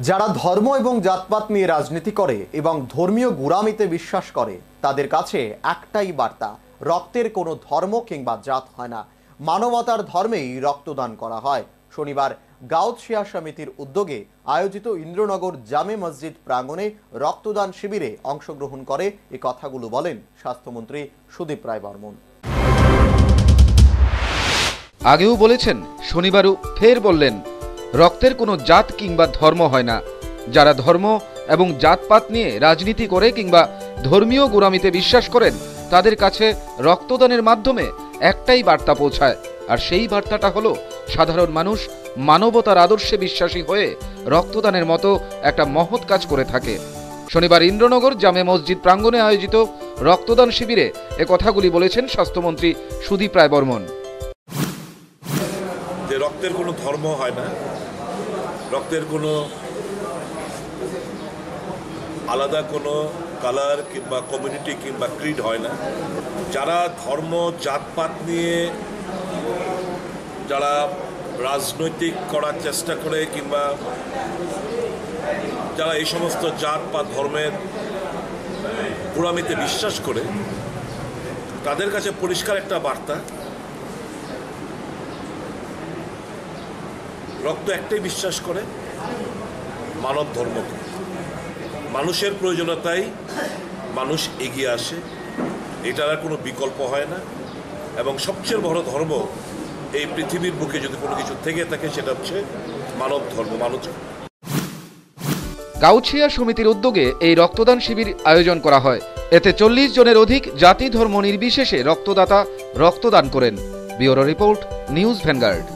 যারা ধর্ম এবং জাতপাত নিয়ে রাজনীতি করে এবং ধর্মীয় গোঁড়ামিতে বিশ্বাস করে তাদের কাছে একটাই বার্তা, রক্তের কোনো ধর্ম কিংবা জাত হয় না, মানবতার ধর্মেই রক্তদান করা হয়। শনিবার গাউছিয়া সমিতির উদ্যোগে আয়োজিত ইন্দ্রনগর জামে মসজিদ প্রাঙ্গণে রক্তদান শিবিরে অংশগ্রহণ করে এই কথাগুলো বলেন স্বাস্থ্যমন্ত্রী সুদীপ রায় বর্মন। আগেও বলেছেন, শনিবারও ফের বললেন, রক্তের কোনো জাত কিংবা ধর্ম হয় না। যারা ধর্ম এবং জাতপাত নিয়ে রাজনীতি করে কিংবা ধর্মীয় গোঁড়ামিতে বিশ্বাস করেন তাদের কাছে রক্তদানের মাধ্যমে একটাই বার্তা পৌঁছায়, আর সেই বার্তাটা হলো সাধারণ মানুষ মানবতার আদর্শে বিশ্বাসী হয়ে রক্তদানের মতো একটা মহৎ কাজ করে থাকে। শনিবার ইন্দ্রনগর জামে মসজিদ প্রাঙ্গণে আয়োজিত রক্তদান শিবিরে এ কথাগুলি বলেছেন স্বাস্থ্যমন্ত্রী সুদীপ রায় বর্মন। যে রক্তের কোনো ধর্ম হয় না, রক্তের কোনো আলাদা কোনো কালার কিংবা কমিউনিটি কিংবা ক্রিড হয় না। যারা ধর্ম জাতপাত নিয়ে যারা রাজনৈতিক করার চেষ্টা করে কিংবা যারা এই সমস্ত জাত বা ধর্মের গোঁড়ামিতে বিশ্বাস করে তাদের কাছে পরিষ্কার একটা বার্তা, রক্ত একটাই বিশ্বাস করে, মানব ধর্মকে। মানুষের প্রয়োজনীয়তায় মানুষ এগিয়ে আসে, এটার আর কোনো বিকল্প হয় না। এবং সবচেয়ে বড় ধর্ম এই পৃথিবীর বুকে যদি কোনো কিছু থেকে থাকে সেটা হচ্ছে মানব ধর্ম, মানুষ। গাউছিয়া সমিতির উদ্যোগে এই রক্তদান শিবির আয়োজন করা হয়। এতে 40 জনের অধিক জাতি ধর্ম নির্বিশেষে রক্তদাতা রক্তদান করেন। Bureau report, news vanguard.